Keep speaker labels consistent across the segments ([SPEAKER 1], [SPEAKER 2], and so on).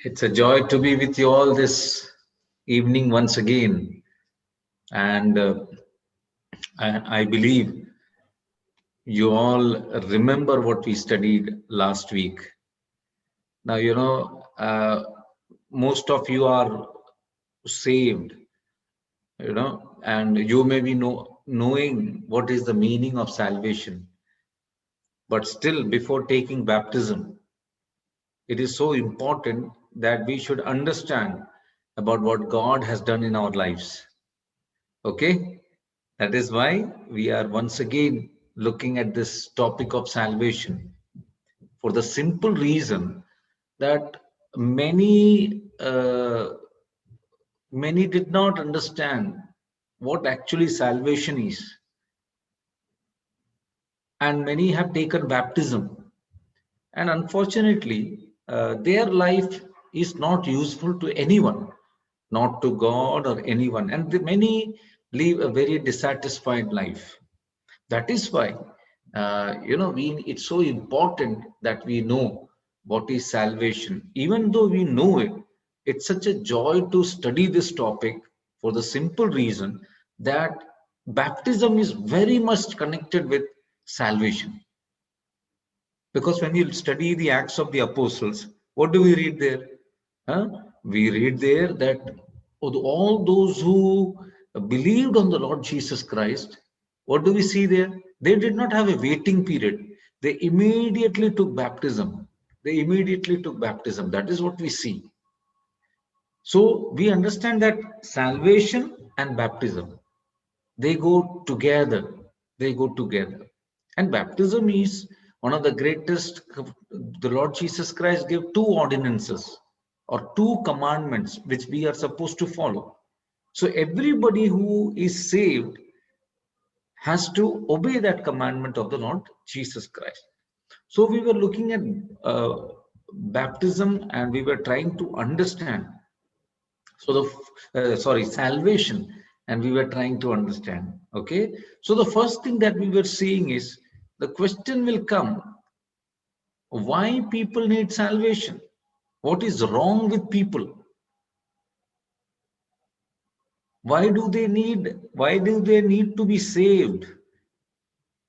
[SPEAKER 1] It's a joy to be with you all this evening once again. And I believe you all remember what we studied last week. Now, most of you are saved, and you may be knowing what is the meaning of salvation. But still, before taking baptism, it is so important that we should understand about what God has done in our lives. Okay? That is why we are once again looking at this topic of salvation for the simple reason that many did not understand what actually salvation is, and many have taken baptism, and unfortunately, their life is not useful to anyone, not to God or anyone, and many live a very dissatisfied life. That is why, it's so important that we know what is salvation. Even though we know it, it's such a joy to study this topic for the simple reason that baptism is very much connected with salvation. Because when you study the Acts of the Apostles, what do we read there? Huh? We read there that all those who believed on the Lord Jesus Christ, what do we see there? They did not have a waiting period. They immediately took baptism. They immediately took baptism. That is what we see. So we understand that salvation and baptism, they go together. They go together. And baptism is one of the greatest. The Lord Jesus Christ gave two ordinances or two commandments which we are supposed to follow. So everybody who is saved has to obey that commandment of the Lord Jesus Christ. So we were looking at baptism and we were trying to understand. So salvation, and we were trying to understand. Okay, so the first thing that we were seeing is the question will come: why people need salvation? What is wrong with people? Why do they need to be saved?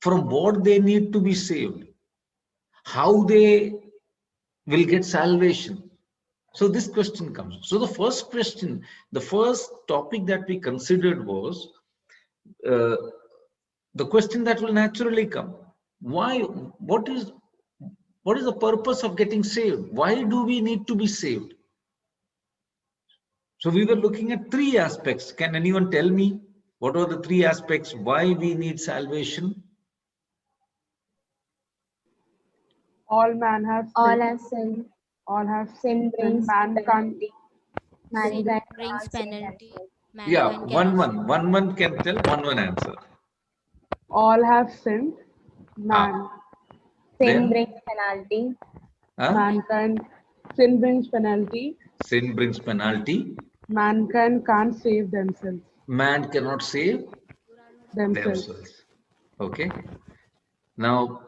[SPEAKER 1] From what they need to be saved? How they will get salvation? So this question comes. So the first topic that we considered was uh, the question that will naturally come: why? What is the purpose of getting saved? Why do we need to be saved? So we were looking at three aspects. Can anyone tell me what are the three aspects why we need salvation?
[SPEAKER 2] All man have
[SPEAKER 3] All
[SPEAKER 2] sinned.
[SPEAKER 3] have sinned.
[SPEAKER 2] All have
[SPEAKER 3] Sin
[SPEAKER 2] sinned.
[SPEAKER 3] brings
[SPEAKER 2] Man can't.
[SPEAKER 3] penalty.
[SPEAKER 4] Sin
[SPEAKER 3] Mankind
[SPEAKER 4] brings
[SPEAKER 3] can't save
[SPEAKER 4] penalty.
[SPEAKER 3] themselves.
[SPEAKER 1] Yeah,
[SPEAKER 4] Mankind cannot save.
[SPEAKER 1] one can tell, one answer.
[SPEAKER 2] All have sinned.
[SPEAKER 1] Ah,
[SPEAKER 2] Man.
[SPEAKER 3] Sin
[SPEAKER 1] then
[SPEAKER 3] brings penalty.
[SPEAKER 2] Mankind. Sin brings penalty.
[SPEAKER 1] sin brings penalty.
[SPEAKER 2] Mankind can't save themselves.
[SPEAKER 1] Man cannot save
[SPEAKER 2] Themselves.
[SPEAKER 1] themselves. Okay. Now,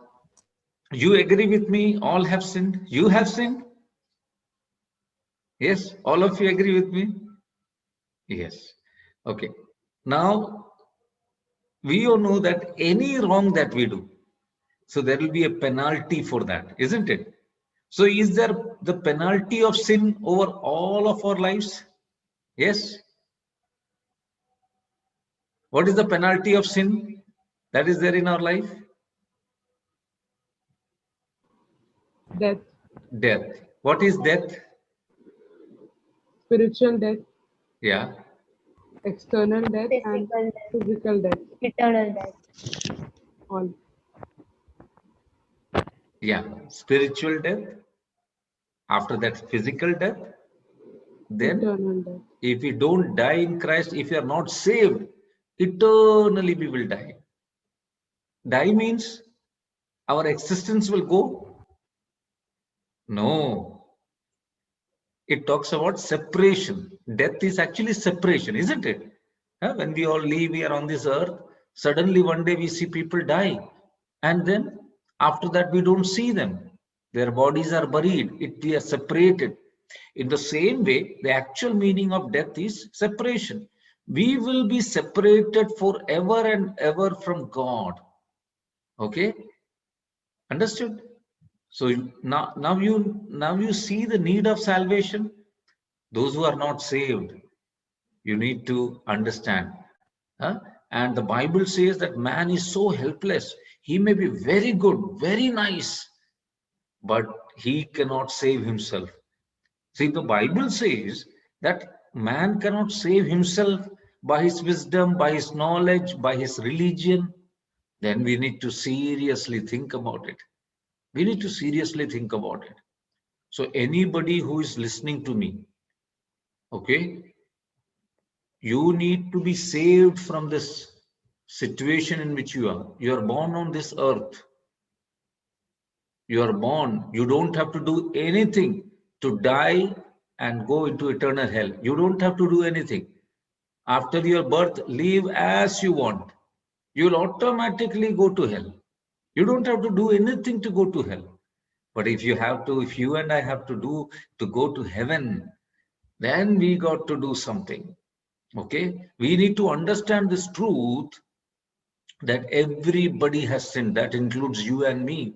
[SPEAKER 1] you agree with me? All have sinned. You have sinned. Yes, all of you agree with me? Yes. Okay. Now, we all know that any wrong that we do, so there will be a penalty for that, isn't it? So, is there the penalty of sin over all of our lives? Yes. What is the penalty of sin that is there in our life?
[SPEAKER 2] Death.
[SPEAKER 1] Death. What is death?
[SPEAKER 2] Spiritual death.
[SPEAKER 1] Yeah.
[SPEAKER 2] External death and
[SPEAKER 3] Physical death.
[SPEAKER 2] physical death.
[SPEAKER 3] Eternal death.
[SPEAKER 2] All.
[SPEAKER 1] Yeah. Spiritual death. After that, physical death. Then,
[SPEAKER 2] Eternal death.
[SPEAKER 1] if we don't die in Christ, if we are not saved, eternally we will die. Die means our existence will go? No. It talks about separation. Death is actually separation, isn't it? When we all live here on this earth, suddenly one day we see people die. And then after that, we don't see them. Their bodies are buried. We are separated. In the same way, the actual meaning of death is separation. We will be separated forever and ever from God. Okay, understood? So now you see the need of salvation. Those who are not saved, you need to understand. Huh? And the Bible says that man is so helpless. He may be very good, very nice, but he cannot save himself. See, the Bible says that man cannot save himself by his wisdom, by his knowledge, by his religion. Then we need to seriously think about it. We need to seriously think about it. So anybody who is listening to me, okay, you need to be saved from this situation in which you are. You are born on this earth. You are born. You don't have to do anything to die and go into eternal hell. You don't have to do anything. After your birth, live as you want. You will automatically go to hell. You don't have to do anything to go to hell. But if you and I have to go to heaven, then we got to do something. Okay? We need to understand this truth that everybody has sinned. That includes you and me.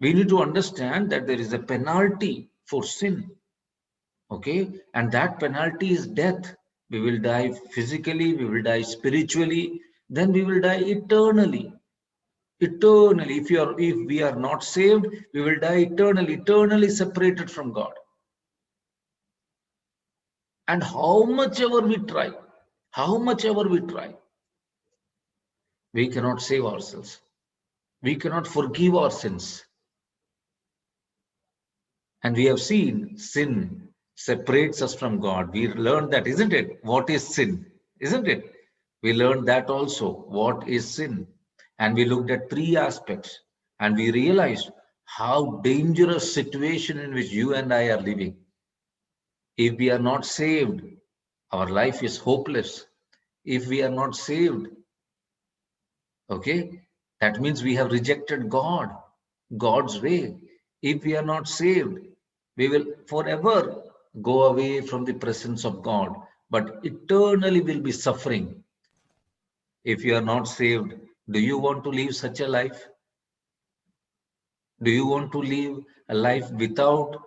[SPEAKER 1] We need to understand that there is a penalty for sin. Okay? And that penalty is death. We will die physically, we will die spiritually, then we will die eternally. Eternally. If we are not saved, we will die eternally separated from God. And how much ever we try, we cannot save ourselves. We cannot forgive our sins. And we have seen sin separates us from God. We learned that, isn't it? What is sin? Isn't it? We learned that also. What is sin? And we looked at 3 aspects. And we realized how dangerous situation in which you and I are living. If we are not saved, our life is hopeless. If we are not saved, okay, that means we have rejected God, God's way. If we are not saved, we will forever go away from the presence of God, but eternally will be suffering. If you are not saved, do you want to live such a life? Do you want to live a life without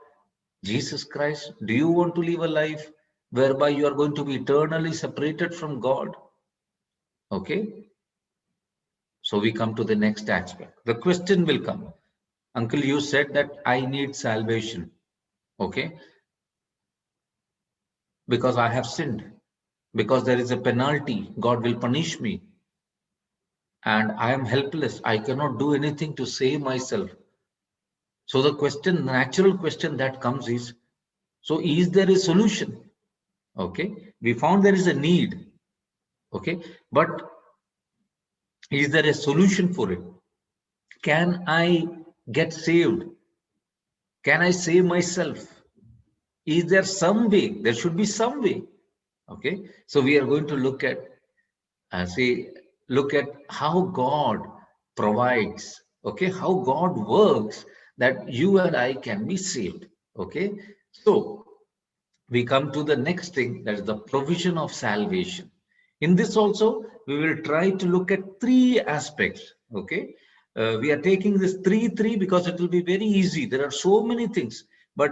[SPEAKER 1] Jesus Christ? Do you want to live a life whereby you are going to be eternally separated from God? Okay. So we come to the next aspect. The question will come. Uncle, you said that I need salvation. Okay. Because I have sinned. Because there is a penalty. God will punish me. And I am helpless. I cannot do anything to save myself. So the natural question that comes is, so is there a solution? Okay. We found there is a need. Okay. But is there a solution for it? Can I get saved? Can I save myself? Is there some way? There should be some way. Okay. So we are going to look at how God provides. Okay. How God works that you and I can be saved. Okay. So we come to the next thing, that is the provision of salvation. In this also, we will try to look at 3 aspects. Okay. We are taking this 3 because it will be very easy. There are so many things, but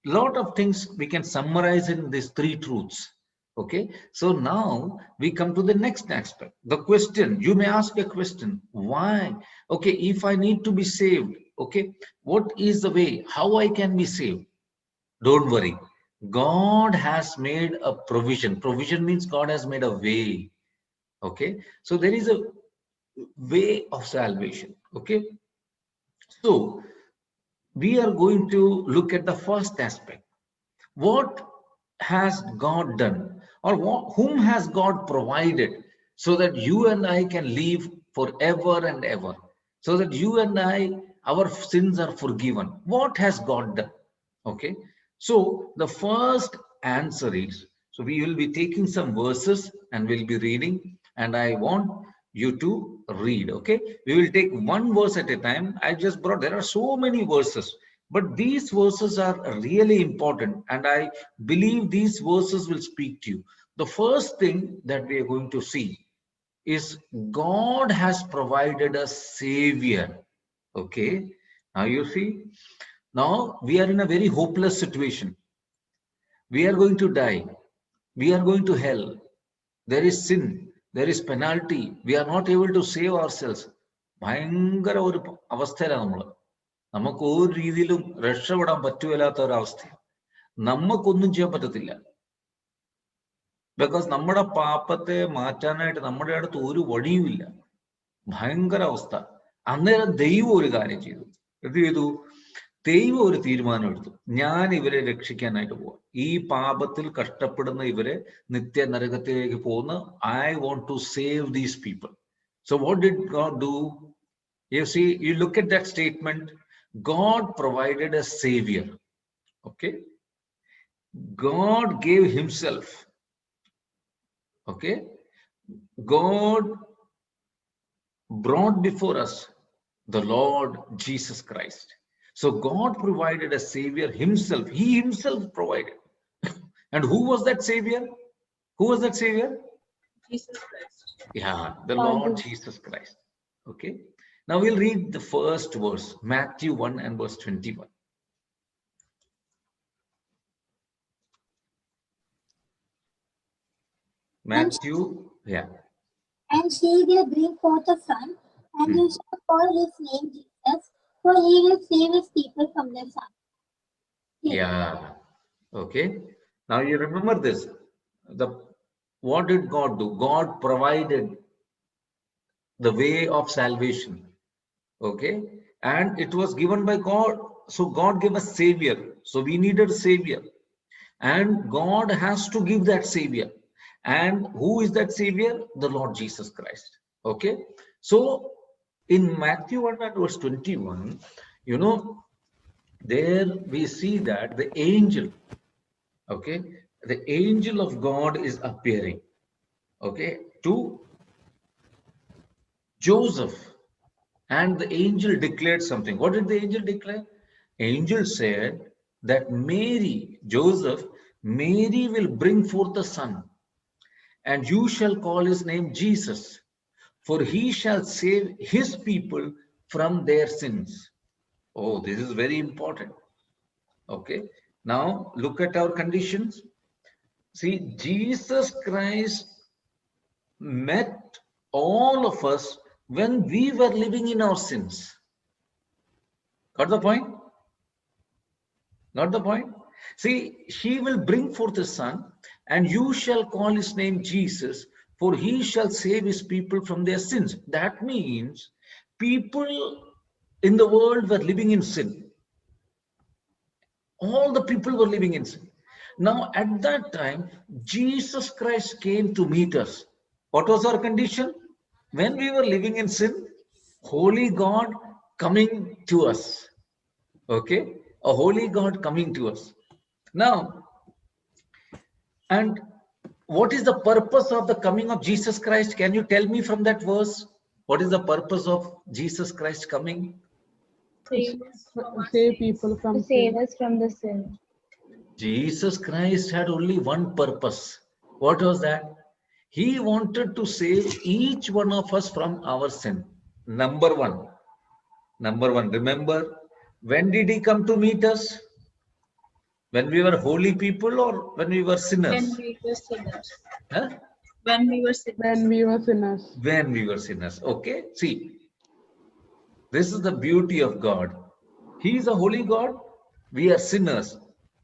[SPEAKER 1] a lot of things we can summarize in these 3 truths. Okay. So now we come to the next aspect. The question, you may ask a question, why? Okay. If I need to be saved, okay, what is the way? How I can be saved? Don't worry. God has made a provision. Provision means God has made a way. Okay. So there is a way of salvation. Okay. So we are going to look at the first aspect. What has God done, or whom has God provided so that you and I can live forever and ever, so that you and I, our sins are forgiven? What has God done? Okay. So the first answer is, so we will be taking some verses and we'll be reading, and I want you to read. Okay. We will take one verse at a time. I just brought, there are so many verses, But these verses are really important, and I believe these verses will speak to you. The first thing that we are going to see is God has provided a savior. Okay, now you see, now we are in a very hopeless situation. We are going to die, we are going to hell, there is sin, there is penalty, we are not able to save ourselves. ഭയങ്കര ഒരു അവസ്ഥയിലാണ് നമ്മൾ. നമുക്ക് ഒരു രീതിയിലും രക്ഷപ്പെടാൻ പറ്റുകയില്ലാത്ത ഒരവസ്ഥയാണ്. നമുക്കൊന്നും ചെയ്യാൻ പറ്റത്തില്ല. ബിക്കോസ് നമ്മുടെ പാപത്തെ മാറ്റാനായിട്ട് നമ്മുടെ അടുത്ത് ഒരു വഴിയുമില്ല. ഭയങ്കര അവസ്ഥ. അന്നേരം ദൈവം ഒരു കാര്യം ചെയ്തു. എന്ത് ചെയ്തു? ദൈവം ഒരു തീരുമാനം എടുത്തു. ഞാൻ ഇവരെ രക്ഷിക്കാനായിട്ട് പോവാം. ഈ പാപത്തിൽ കഷ്ടപ്പെടുന്ന ഇവരെ നിത്യ നരകത്തിലേക്ക് പോകുന്ന I want to save these people. So what did God do? You see, you look at that statement, God provided a savior. Okay, God gave himself. Okay, God brought before us the Lord Jesus Christ. So God provided a savior himself. He himself provided. And who was that savior? Who was that savior?
[SPEAKER 4] Jesus Christ.
[SPEAKER 1] Yeah, the Lord Jesus Christ. Okay, now we'll read the first verse, Matthew 1 and verse 21. Matthew, yeah.
[SPEAKER 5] And she will bring forth a son, and you shall call his name Jesus, for he will save his people from their sins.
[SPEAKER 1] Yeah. Okay. Now you remember this. What did God do? God provided the way of salvation. Okay. And it was given by God. So God gave a savior. So we needed a savior. And God has to give that savior. And who is that savior? The Lord Jesus Christ. Okay. So in Matthew 1 and verse 21, you know, there we see that the angel, okay, the angel of God is appearing, okay, to Joseph, and the angel declared something. What did the angel declare? Angel said that Mary will bring forth a son, and you shall call his name Jesus, for he shall save his people from their sins. Oh, this is very important. Okay, now look at our conditions. See, Jesus Christ met all of us when we were living in our sins. Got the point? Got the point? See, he will bring forth a son, and you shall call his name Jesus, for he shall save his people from their sins. That means people in the world were living in sin. All the people were living in sin. Now, at that time, Jesus Christ came to meet us. What was our condition? When we were living in sin, holy God coming to us. Okay, a holy God coming to us. Now, and what is the purpose of the coming of Jesus Christ? Can you tell me from that verse? What is the purpose of Jesus Christ coming?
[SPEAKER 4] Save us from our
[SPEAKER 2] Save
[SPEAKER 4] sins.
[SPEAKER 2] people
[SPEAKER 3] To
[SPEAKER 2] from
[SPEAKER 3] save
[SPEAKER 2] sin.
[SPEAKER 3] us from the sin.
[SPEAKER 1] Jesus Christ had only one purpose. What was that? He wanted to save each one of us from our sin. Number one. Remember, when did he come to meet us? When we were holy people or when we were sinners?
[SPEAKER 4] When we were sinners.
[SPEAKER 1] Huh?
[SPEAKER 4] When we were sinners.
[SPEAKER 2] When we were sinners.
[SPEAKER 1] When we were sinners. Okay, see, this is the beauty of God. He is a holy God, we are sinners,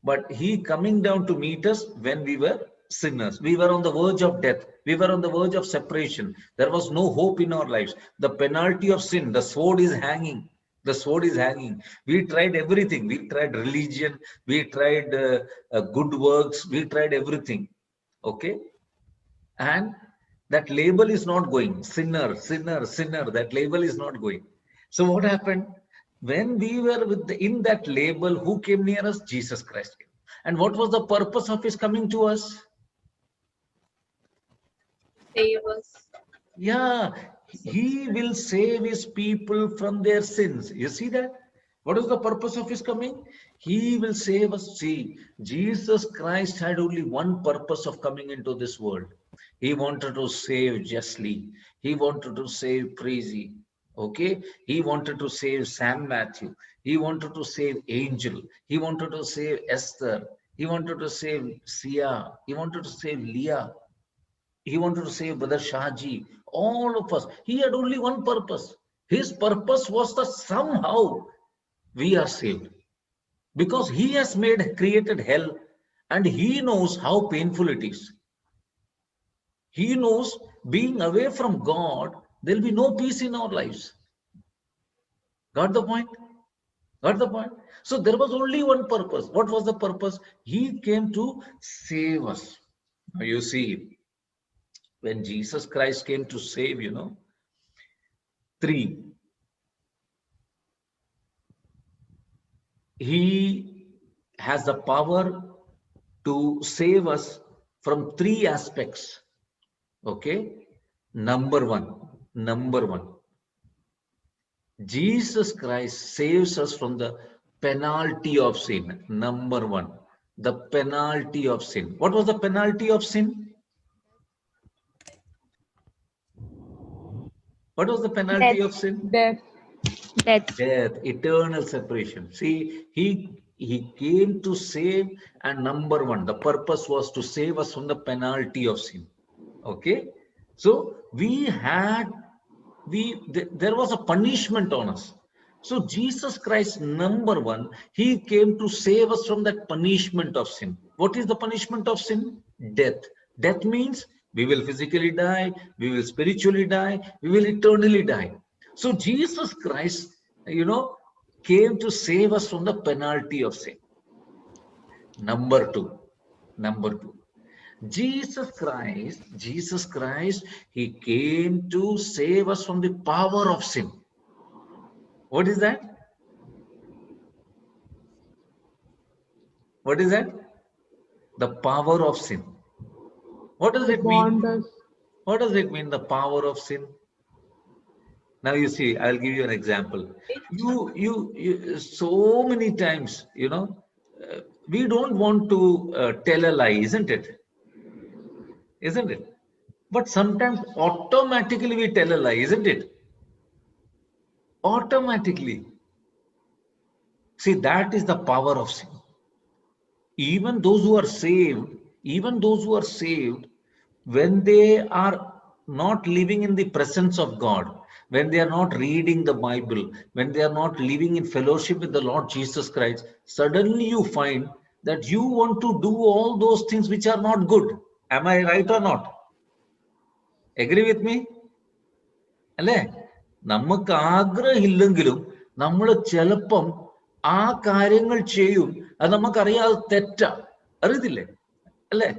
[SPEAKER 1] but he coming down to meet us when we were sinners. We were on the verge of death, we were on the verge of separation. There was no hope in our lives. The penalty of sin, the sword is hanging. The sword is hanging. We tried everything. We tried religion, we tried good works, we tried everything. Okay, and that label is not going. Sinner, sinner, sinner, that label is not going. So what happened? When we were in that label, who came near us? Jesus Christ came. And what was the purpose of his coming to us?
[SPEAKER 4] Save us.
[SPEAKER 1] Yeah, he will save his people from their sins. You see that? What is the purpose of his coming? He will save us. See, Jesus Christ had only one purpose of coming into this world. He wanted to save Justly. He wanted to save Prezi. Okay? He wanted to save Sam Matthew. He wanted to save Angel. He wanted to save Esther. He wanted to save Sia. He wanted to save Leah. He wanted to save Brother Shahji. All of us. He had only one purpose. His purpose was that somehow we are saved. Because he has created hell, and he knows how painful it is. He knows being away from God, there will be no peace in our lives. Got the point? Got the point? So there was only one purpose. What was the purpose? He came to save us. Now you see, when Jesus Christ came to save, 3. He has the power to save us from 3 aspects. Okay? Number one, Jesus Christ saves us from the penalty of sin. Number 1, the penalty of sin. What was the penalty of sin? What was the penalty
[SPEAKER 3] Death.
[SPEAKER 1] of sin?
[SPEAKER 2] Death.
[SPEAKER 3] Death.
[SPEAKER 1] Death, eternal separation. See, he came to save, and number 1, the purpose was to save us from the penalty of sin. Okay, so there was a punishment on us. So Jesus Christ, number 1, he came to save us from that punishment of sin. What is the punishment of sin? Death. Death means we will physically die, we will spiritually die, we will eternally die. So Jesus Christ, came to save us from the penalty of sin. Number two, Jesus Christ, he came to save us from the power of sin. What is that? What is that? The power of sin. What does it mean? What does it mean, the power of sin? Now you see, I'll give you an example. You so many times, we don't want to tell a lie, isn't it? Isn't it? But sometimes automatically we tell a lie, isn't it? Automatically. See, that is the power of sin. Even those who are saved, when they are not living in the presence of God, when they are not reading the Bible, when they are not living in fellowship with the Lord Jesus Christ, suddenly you find that you want to do all those things which are not good. Am I right or not? Agree with me? അല്ലേ? നമുക്ക് ആഗ്രഹമില്ലെങ്കിലും നമ്മൾ ചിലപ്പം ആ കാര്യങ്ങൾ ചെയ്യും. അത് നമുക്കറിയാതെ തെറ്റാ. അറിയത്തില്ലേ? അല്ലേ?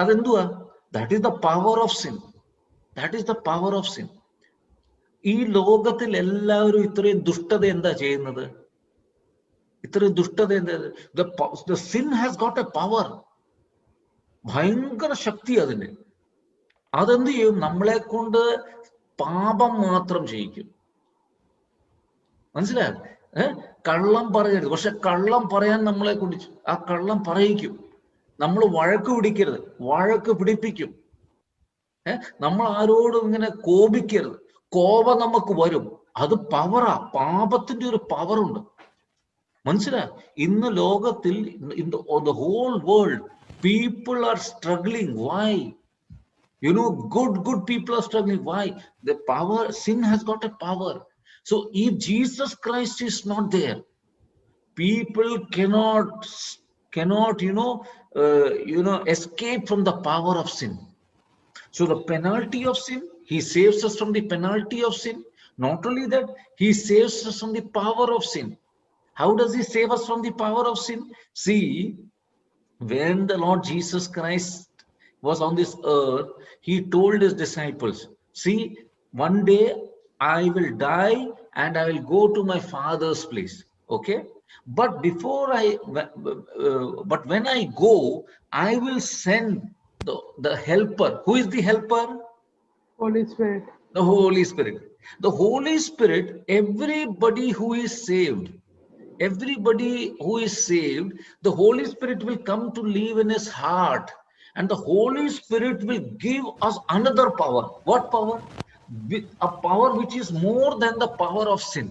[SPEAKER 1] അതെന്തുവാ? That is the power of sin. That is the power of sin. ഈ ലോകത്തിൽ എല്ലാവരും ഇത്രയും ദുഷ്ടത എന്താ ചെയ്യുന്നത്? ഇത്രയും ദുഷ്ടത എന്താ? The sin has got a power. ഭയങ്കര ശക്തി അതിന്. അതെന്ത് ചെയ്യും? നമ്മളെ കൊണ്ട് പാപം മാത്രം ചെയ്യിക്കും. മനസ്സിലായോ? കള്ളം പറയരുത്, പക്ഷെ കള്ളം പറയാൻ നമ്മളെ കൊണ്ട് ആ കള്ളം പറയിക്കും. നമ്മൾ വഴക്ക് പിടിക്കരുത്, വഴക്ക് പിടിപ്പിക്കും. നമ്മൾ ആരോടും ഇങ്ങനെ കോപിക്കരുത്, കോപം നമുക്ക് വരും. അത് പവറാ, പാപത്തിന്റെ ഒരു പവറുണ്ട്. മനസ്സിലായോ? ഇന്ന് ലോകത്തിൽ the whole world people are struggling. Why? Good people are struggling. Why? The power, sin has got a power. So if Jesus Christ is not there, people cannot escape from the power of sin. So the penalty of sin, he saves us from the penalty of sin. Not only that, he saves us from the power of sin. How does he save us from the power of sin? See, when the Lord Jesus Christ was on this earth, he told his disciples, see, one day I will die and I will go to my Father's place. Okay? But when I go, I will send the helper. Who is the helper?
[SPEAKER 2] Holy Spirit.
[SPEAKER 1] The Holy Spirit. The Holy Spirit, everybody who is saved, everybody who is saved, the Holy Spirit will come to live in his heart, and the Holy Spirit will give us another power. What power? A power which is more than the power of sin.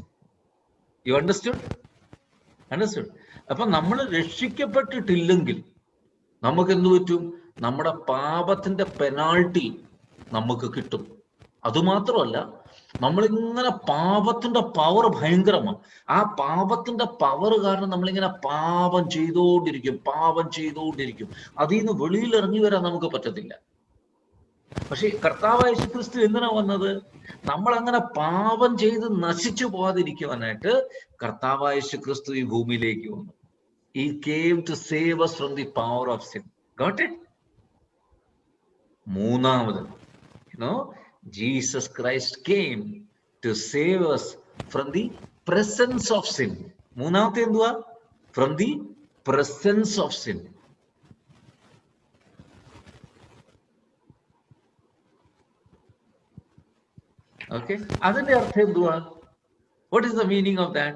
[SPEAKER 1] You understood? Understood? അപ്പൊ നമ്മൾ രക്ഷിക്കപ്പെട്ടിട്ടില്ലെങ്കിൽ നമുക്ക് എന്ത് പറ്റും? നമ്മുടെ പാപത്തിന്റെ penalty നമുക്ക് കിട്ടും. അതുമാത്രമല്ല, നമ്മളിങ്ങനെ പാപത്തിന്റെ പവർ ഭയങ്കരമാണ്. ആ പാപത്തിന്റെ പവർ കാരണം നമ്മളിങ്ങനെ പാപം ചെയ്തുകൊണ്ടിരിക്കും. അതിൽ നിന്ന് വെളിയിൽ ഇറങ്ങി വരാൻ നമുക്ക് പറ്റത്തില്ല. പക്ഷെ കർത്താവായ യേശുക്രിസ്തു എന്തിനാ വന്നത്? നമ്മളങ്ങനെ പാപം ചെയ്ത് നശിച്ചു പോകാതിരിക്കുവാനായിട്ട് കർത്താവായ യേശുക്രിസ്തു ഈ ഭൂമിയിലേക്ക് വന്നു. He came to save us from the power of sin. Got it? മൂന്നാമത്, Jesus Christ came to save us from the presence of sin. മൂന്നാമത്തെ എന്തുവാ? From the presence of sin. Okay, അതിന്റെ അർത്ഥം എന്തുവാ? What is the meaning of that?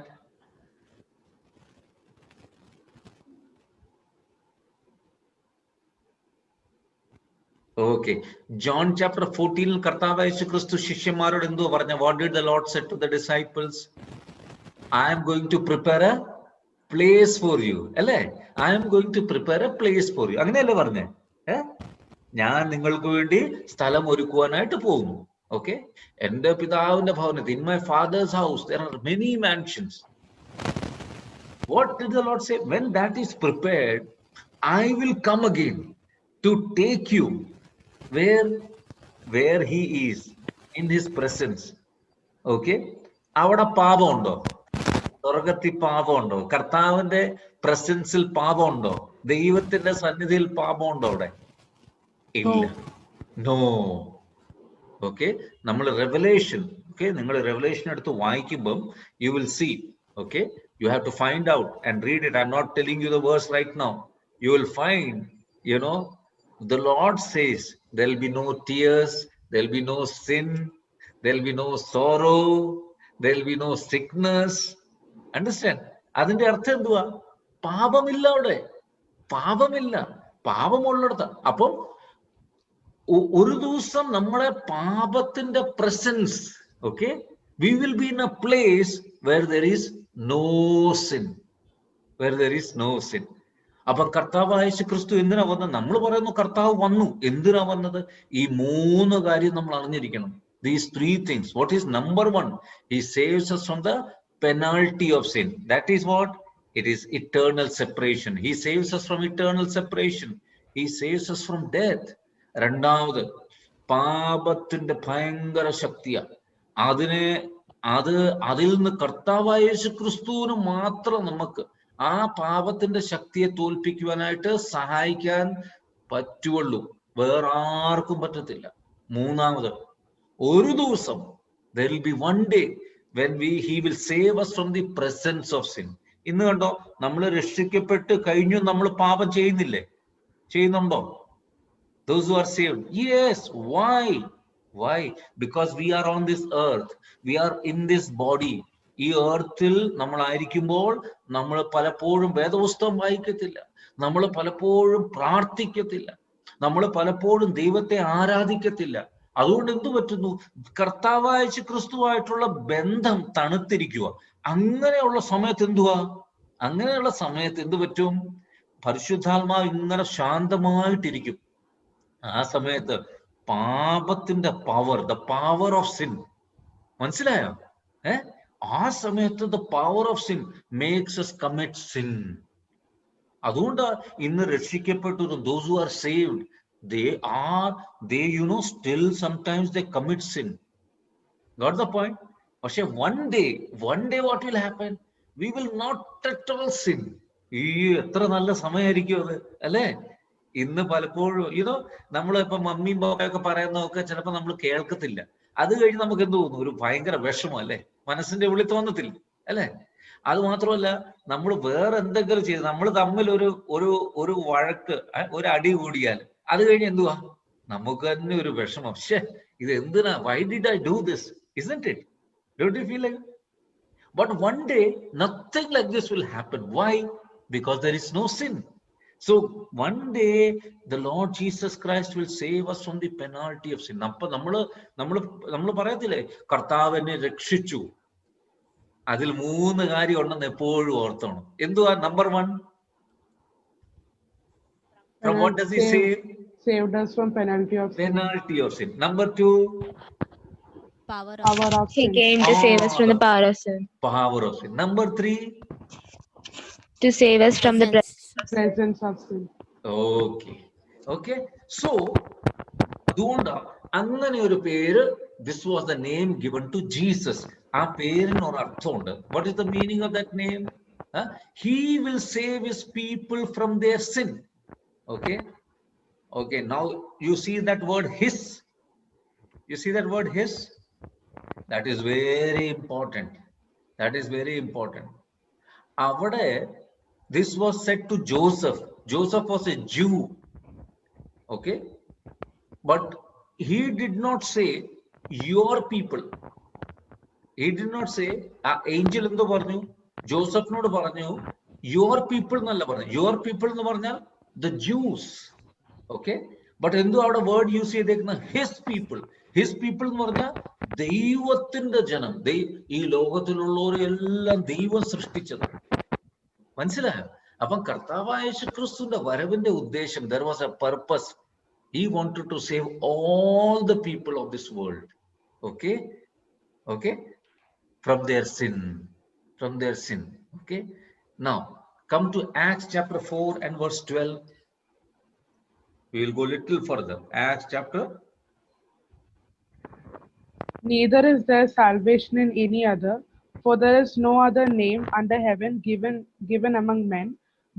[SPEAKER 1] Okay, John chapter 14 കർത്താവായ യേശുക്രിസ്തു ശിഷ്യന്മാരോട് എന്തോ പറഞ്ഞ? What did the Lord say to the disciples? I am going to prepare a place for you. അല്ലേ? I am going to prepare a place for you. അങ്ങനെയല്ലേ പറഞ്ഞേ? ഞാൻ നിങ്ങൾക്ക് വേണ്ടി സ്ഥലം ഒരുക്കുവാനായിട്ട് പോകുന്നു. Okay, എന്റെ പിതാവിന്റെ ഭവനത്തിൽ, in my father's house there are many mansions. What did the Lord say? When that is prepared, I will come again to take you where he is, in his presence. Okay, അവിടെ പാപമുണ്ടോ? സ്വർഗത്തിൽ പാപമുണ്ടോ? കർത്താവിന്റെ പ്രസൻസിൽ പാപമുണ്ടോ? ദൈവത്തിന്റെ സന്നിധിയിൽ പാപമുണ്ടോ അവിടെ? ഇല്ല. No. Okay, നമ്മൾ revelation, okay, നിങ്ങൾ റെവലേഷൻ എടുത്ത് വായിക്കുമ്പം you will see. Okay, you have to find out and read it. I'm not telling you the verse right now. You will find, the Lord says there will be no tears, there will be no sin, there will be no sorrow, there will be no sickness. Understand? അതിന്റെ അർത്ഥം എന്തുവാ? പാപമില്ല അവിടെ, പാപമില്ല. പാപമുള്ളിടത്ത്. അപ്പം ഒരു ദിവസം നമ്മുടെ പാപത്തിന്റെ presence, okay, we will be in a place where there is no sin. Where there is no sin. അപ്പൊ കർത്താവായ യേശുക്രിസ്തു എന്തിനാ വന്നത്? നമ്മൾ പറയുന്നു കർത്താവ് വന്നു. എന്തിനാ വന്നത്? ഈ മൂന്ന് കാര്യം നമ്മൾ അറിഞ്ഞിരിക്കണം. These three things. What is number one? He saves us from the penalty of sin. That is what? It is eternal separation. He saves us from eternal separation. He saves us from death. രണ്ടാമത്, പാപത്തിന്റെ ഭയങ്കര ശക്തിയാ. അതിൽ നിന്ന് കർത്താവായ യേശുക്രിസ്തുവിന് മാത്രം നമുക്ക് ആ പാപത്തിന്റെ ശക്തിയെ തോൽപ്പിക്കുവാനായിട്ട് സഹായിക്കാൻ പറ്റുള്ളൂ. വേറെ ആർക്കും പറ്റത്തില്ല. മൂന്നാമത്, ഒരു ദിവസം there will be one day when he will save us from the presence of sin. ഇന്ന് കണ്ടോ, നമ്മൾ രക്ഷിക്കപ്പെട്ട് കഴിഞ്ഞു, നമ്മൾ പാപം ചെയ്യുന്നില്ലേ? ചെയ്യുന്നുണ്ടോ? Those who are saved, yes. Why? Because we are on this earth, we are in this body. ഈ earthൽ നമ്മൾ ആയിരിക്കുമ്പോൾ നമ്മൾ പലപ്പോഴും വേദപുസ്തകം വായിക്കത്തില്ല, നമ്മൾ പലപ്പോഴും പ്രാർത്ഥിക്കത്തില്ല, നമ്മൾ പലപ്പോഴും ദൈവത്തെ ആരാധിക്കത്തില്ല. അതുകൊണ്ട് എന്തു പറ്റുന്നു? കർത്താവായ യേശുക്രിസ്തുവായിട്ടുള്ള ബന്ധം തണുത്തിരിക്കുക. അങ്ങനെയുള്ള സമയത്ത് എന്തു പറ്റും? പരിശുദ്ധാത്മാവ് ഇങ്ങനെ ശാന്തമായിട്ടിരിക്കും. ആ സമയത്ത് പാപത്തിന്റെ power, the power of sin, മനസ്സിലായോ? ആ സമയത്ത് the power of sin makes us commit sin. അതുകൊണ്ട് ഇന്ന് രക്ഷിക്കപ്പെട്ടു, those who are saved, they still sometimes they commit sin. Got the point? പക്ഷെ one day what will happen? We will not at all sin. ഈ എത്ര നല്ല സമയമായിരിക്കും അത്, അല്ലേ? ഇന്ന് പലപ്പോഴും നമ്മളിപ്പോ മമ്മിയും പാപ്പയൊക്കെ പറയുന്നതൊക്കെ ചിലപ്പോ നമ്മൾ കേൾക്കത്തില്ല. അത് കഴിഞ്ഞ് നമുക്ക് എന്ത് തോന്നുന്നു? ഒരു ഭയങ്കര വിഷമം, അല്ലേ? മനസ്സിന്റെ ഉള്ളിൽ തോന്നത്തില്ല, അല്ലേ? അത് മാത്രമല്ല, നമ്മൾ വേറെ എന്തെങ്കിലും ചെയ്ത് നമ്മൾ തമ്മിൽ ഒരു വഴക്ക്, ഒരു അടി കൂടിയാൽ അത് കഴിഞ്ഞ് എന്തുവാ? നമുക്ക് തന്നെ ഒരു വിഷമം. ഇത് എന്തിനാ? Why did I do this? Isn't it? Don't you feel like? But one day, nothing like this will happen. Why? Because there is no sin. So one day, the Lord Jesus Christ will save us from the penalty of sin. അപ്പോൾ നമ്മൾ പറയത്തില്ലേ കർത്താവ് എന്നെ രക്ഷിച്ചു. അതിൽ 3 കാര്യം ഉണ്ടെന്ന് എപ്പോഴും ഓർത്തോണം. എന്തുവാ? Number 1, from what does he say?
[SPEAKER 2] Saved us from penalty of sin.
[SPEAKER 1] Penalty of sin. Number 2,
[SPEAKER 2] Power
[SPEAKER 3] He
[SPEAKER 2] of sin.
[SPEAKER 3] came to save us from the power of sin,
[SPEAKER 1] power of sin. Number 3,
[SPEAKER 3] to save us from the
[SPEAKER 2] Presence of sin.
[SPEAKER 1] okay. So അതുകൊണ്ടാ അങ്ങനെ ഒരു പേര്, this was the name given to Jesus. ആ പേരിന് ഒരു അർത്ഥമുണ്ട്. What is the meaning of that name? He will save his people from their sin. Okay, now you see that word his. You see that word his? That is very important. അവിടെ this was said to Joseph. Joseph was a Jew. Okay, but he did not say your people. He did not say, angel endu paranju Joseph nodu paranju your people nalla paranju. Your people ennu parnal the Jews. Okay, but endu avada word use cheyidekna his people. His people ennu parnal ദൈവത്തിന്റെ ജനം. ഈ ലോകത്തിലുള്ളവരെല്ലാം ദൈവം സൃഷ്ടിച്ചത്. മനസ്സിലായോ? അപ്പം കർത്താവായ യേശുക്രിസ്തുവിന്റെ വരവിന്റെ ഉദ്ദേശം, there was a purpose. He wanted to save all the people of this world. Okay, from their sin. Okay, now come to Acts chapter 4 and verse 12. We will go little further. Acts chapter.
[SPEAKER 2] Neither is there salvation in any other, for there is no other name under heaven given among men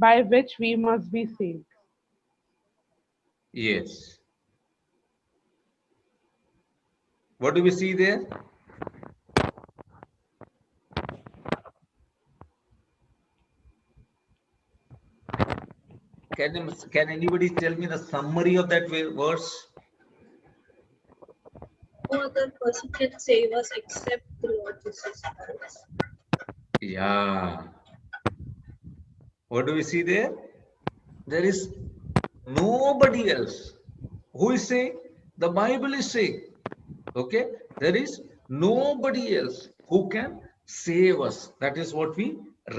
[SPEAKER 2] by which we must be saved.
[SPEAKER 1] Yes. What do we see there? Can anybody tell me the summary of that verse?
[SPEAKER 4] No other person can save us except the Lord Jesus Christ.
[SPEAKER 1] Yeah. What do we see there? There is nobody else. Who is saying? The Bible is saying. Okay, there is nobody else who can save us. That is what we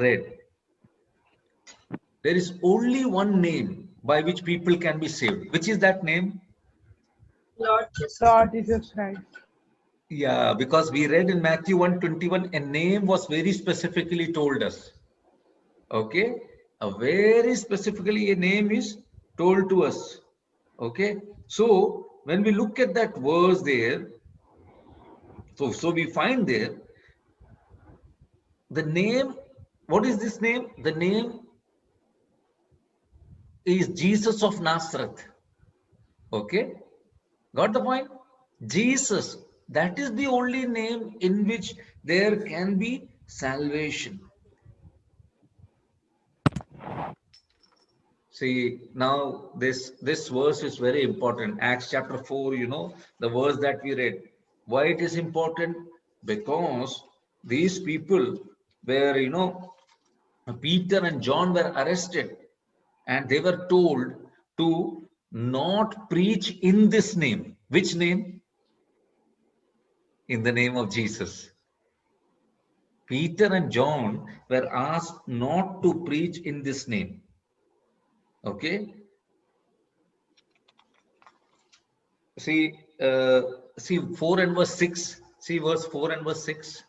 [SPEAKER 1] read. There is only one name by which people can be saved. Which is that name?
[SPEAKER 4] Lord Jesus.
[SPEAKER 2] Lord Jesus Christ.
[SPEAKER 1] Yeah, because we read in Matthew 1:21, a name was very specifically told us. Okay, a very specifically a name is told to us. Okay, so when we look at that verse there, so we find there the name. What is this name? The name is Jesus of Nazareth. Okay, got the point? Jesus, that is the only name in which there can be salvation. See, now this verse is very important. Acts chapter 4, the verse that we read. Why it is important? Because these people were, Peter and John were arrested, and they were told to not preach in this name. Which name? In the name of Jesus. Peter and John were asked not to preach in this name. Okay. See 4 and verse 6. See verse 4 and verse 6.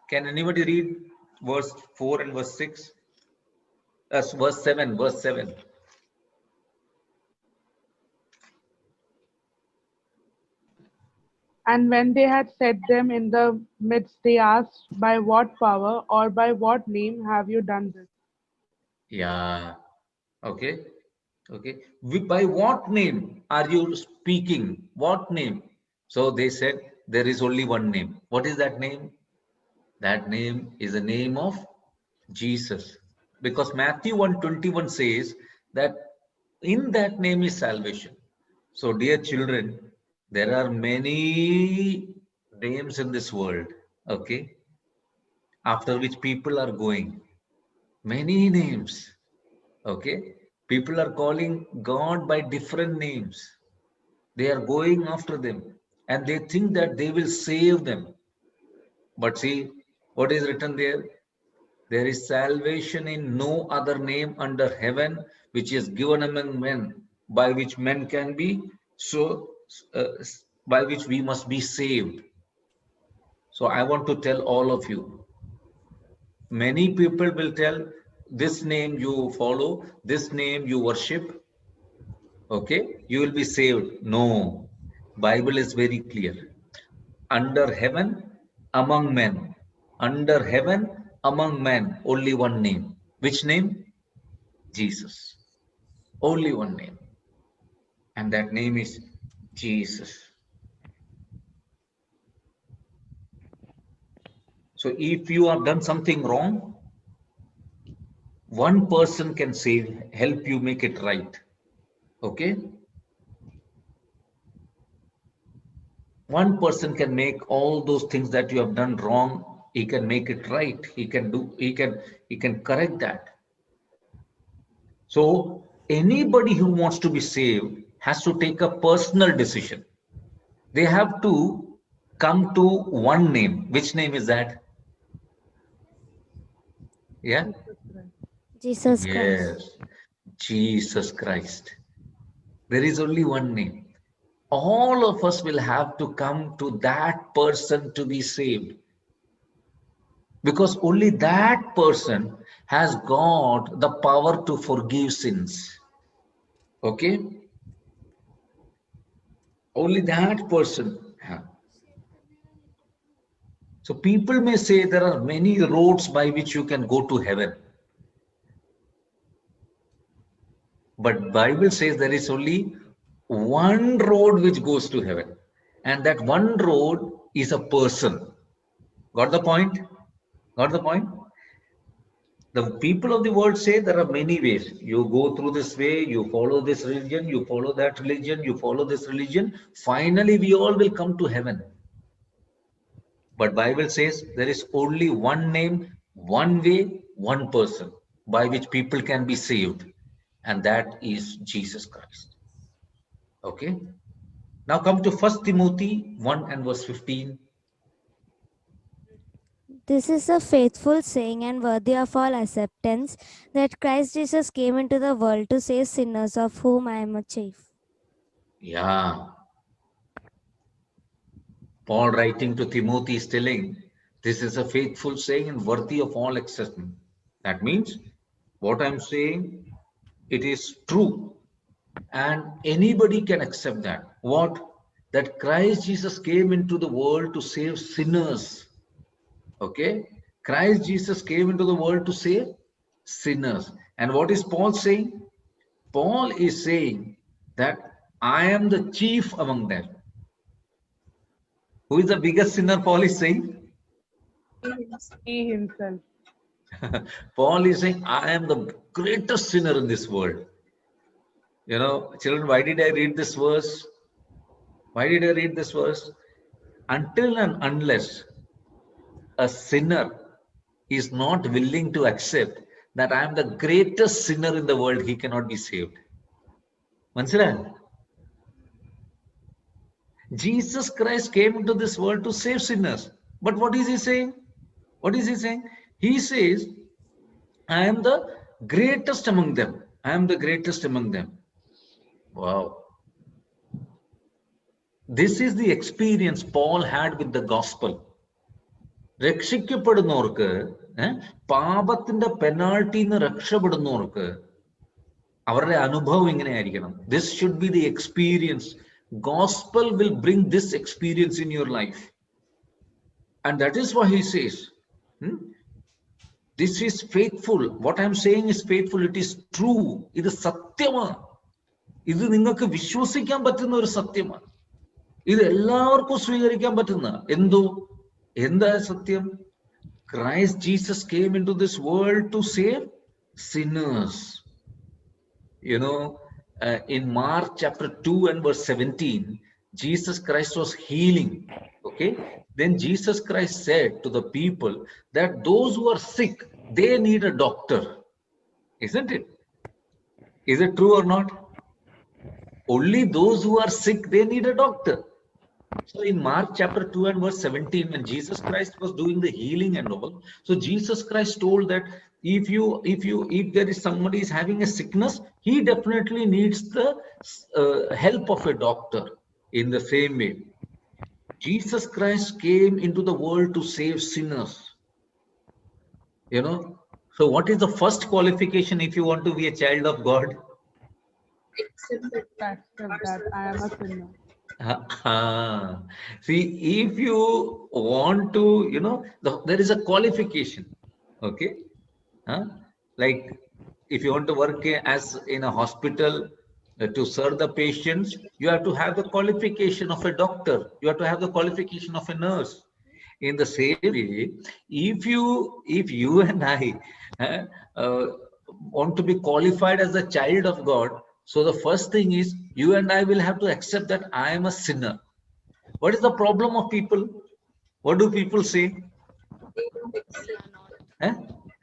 [SPEAKER 1] Can anybody read verse 4 and verse 6? That's verse 7. Verse 7.
[SPEAKER 2] And when they had set them in the midst, they asked, by what power or by what name have you done this?
[SPEAKER 1] Yeah. Okay. By what name are you speaking? What name? So they said there is only one name. What is that name? That name is the name of Jesus. Because Matthew 1:21 says that in that name is salvation. So dear children, There are many names in this world, okay, after which people are going. Many names, okay. People are calling God by different names. They are going after them and they think that they will save them. But see, what is written there? There is salvation in no other name under heaven, which is given among men, by which men can be by which we must be saved. So I want to tell all of you, many people will tell this name you follow, this name you worship, okay, you will be saved. No, Bible is very clear. Under heaven, among men. Under heaven, among men, only one name. Which name? Jesus. Only one name. And that name is Jesus. So if you have done something wrong, one person can help you make it right. Okay? One person can make all those things that you have done wrong, he can make it right. He can correct that. So anybody who wants to be saved has to take a personal decision. They have to come to one name. Which name is that? Yeah?
[SPEAKER 6] Jesus Christ.
[SPEAKER 1] Yes, Jesus Christ. There is only one name. All of us will have to come to that person to be saved. Because only that person has got the power to forgive sins. Okay? Only that person. So people may say there are many roads by which you can go to heaven. But Bible says there is only one road which goes to heaven. And that one road is a person. Got the point? Got the point? The people of the world say there are many ways. You go through this way, you follow this religion, you follow that religion, you follow this religion. Finally, we all will come to heaven. But Bible says there is only one name, one way, one person by which people can be saved. And that is Jesus Christ. Okay. Now come to 1 Timothy 1 and verse 15.
[SPEAKER 6] This is a faithful saying and worthy of all acceptance, that Christ Jesus came into the world to save sinners, of whom I am a chief.
[SPEAKER 1] Yeah. Paul writing to Timothy is telling, this is a faithful saying and worthy of all acceptance. That means what I'm saying, it is true. And anybody can accept that. What? That Christ Jesus came into the world to save sinners. Okay? Christ Jesus came into the world to save sinners. And what is Paul saying? Paul is saying that I am the chief among them. Who is the biggest sinner, Paul is saying?
[SPEAKER 2] He himself.
[SPEAKER 1] Paul is saying, I am the greatest sinner in this world. You know, children, why did I read this verse? Why did I read this verse? Until and unless a sinner is not willing to accept that I am the greatest sinner in the world, he cannot be saved. Mansilan? Jesus Christ came into this world to save sinners. But what is he saying? What is he saying? He says, I am the greatest among them. I am the greatest among them. Wow. This is the experience Paul had with the gospel. രക്ഷിക്കപ്പെടുന്നവർക്ക് പാപത്തിന്റെ പെനാൾട്ടിന്ന് രക്ഷപ്പെടുന്നവർക്ക് അവരുടെ അനുഭവം ഇങ്ങനെയായിരിക്കണം. This should be the experience. Gospel will bring this experience in your life. And that is why he says, this is faithful. What I am saying is faithful. It is true. ഇത് സത്യമാണ്. ഇത് നിങ്ങൾക്ക് വിശ്വസിക്കാൻ പറ്റുന്ന ഒരു സത്യമാണ്. ഇത് എല്ലാവർക്കും സ്വീകരിക്കാൻ പറ്റുന്ന എന്താ സത്യം? Christ Jesus came into this world to save sinners. You know, in Mark chapter 2 and verse 17, Jesus Christ was healing. Okay. Then Jesus Christ said to the people that those who are sick, they need a doctor. Isn't it? Is it true or not? Only those who are sick, they need a doctor. So in Mark chapter 2 and verse 17, when Jesus Christ was doing the healing and all, so Jesus Christ told that if there is somebody is having a sickness, he definitely needs the help of a doctor. In the same way, Jesus Christ came into the world to save sinners. So what is the first qualification if you want to be a child of God?
[SPEAKER 4] Accept that.
[SPEAKER 2] Accept that I am a sinner.
[SPEAKER 1] See, if you want to, there is a qualification. Okay. Like if you want to work as in a hospital to serve the patients, you have to have the qualification of a doctor. You have to have the qualification of a nurse. In the same way, if you and I want to be qualified as a child of God, so the first thing is you and I will have to accept that I am a sinner. What is the problem of people? What do people say?
[SPEAKER 4] They don't accept
[SPEAKER 1] Eh?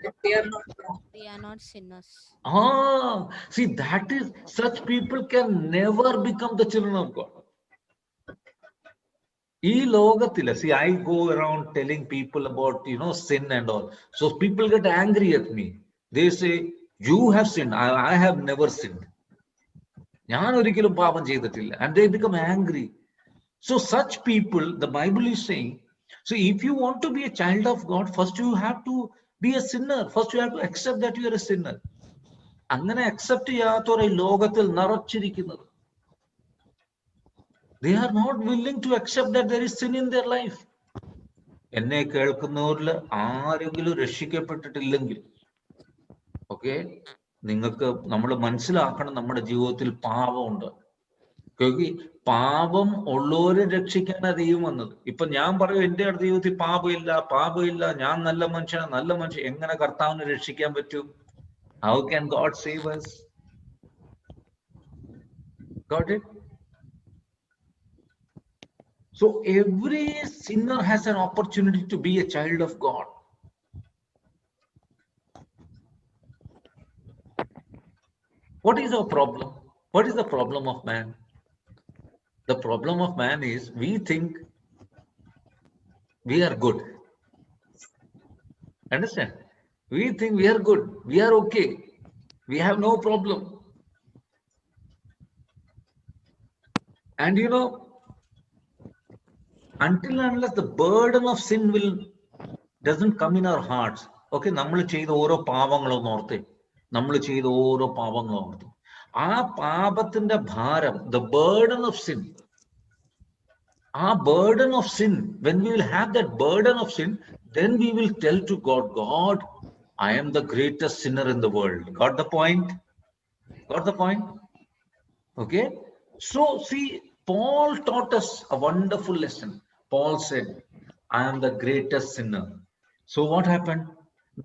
[SPEAKER 4] that they are not wrong.
[SPEAKER 7] They are not sinners.
[SPEAKER 1] See, that is, such people can never become the children of God. See, I go around telling people about, sin and all. So people get angry at me. They say, you have sinned. I have never sinned. And they become angry. So such people, the Bible is saying, so if you want to be a child of God, first you have to be a sinner. First you have to accept that you are a sinner. Angane accept cheyathore logathil narachirukunnu. They are not willing to accept that there is sin in their life. എന്നെ കേൾക്കുന്നവരിൽ ആരെങ്കിലും രക്ഷിക്കപ്പെട്ടിട്ടില്ലെങ്കിൽ okay, നിങ്ങൾക്ക് നമ്മൾ മനസ്സിലാക്കണം നമ്മുടെ ജീവിതത്തിൽ പാപമുണ്ട്. പാപം ഉള്ളവരെ രക്ഷിക്കാനാണ് ദൈവം വന്നത്. ഇപ്പൊ ഞാൻ പറയും എന്റെ ജീവിതത്തിൽ പാപമില്ല, ഞാൻ നല്ല മനുഷ്യൻ. എങ്ങനെ കർത്താവിനെ രക്ഷിക്കാൻ പറ്റും? How can God save us? Got it? So every sinner has an opportunity to be a child of God. What is our problem? What is the problem of man? The problem of man is we think we are good. Understand? We think we are good. We are okay. We have no problem. And until and unless the burden of sin doesn't come in our hearts. Okay, നമ്മൾ ചെയ്ത ഓരോ പാപങ്ങളും ഓർത്തേ, ആ പാപത്തിന്റെ ഭാരം, the burden of sin, when we will have that burden of sin, then we will tell to God, I am the greatest sinner in the world. Got the point? Okay. So see, Paul taught us a wonderful lesson. Paul said, I am the greatest sinner. So what happened?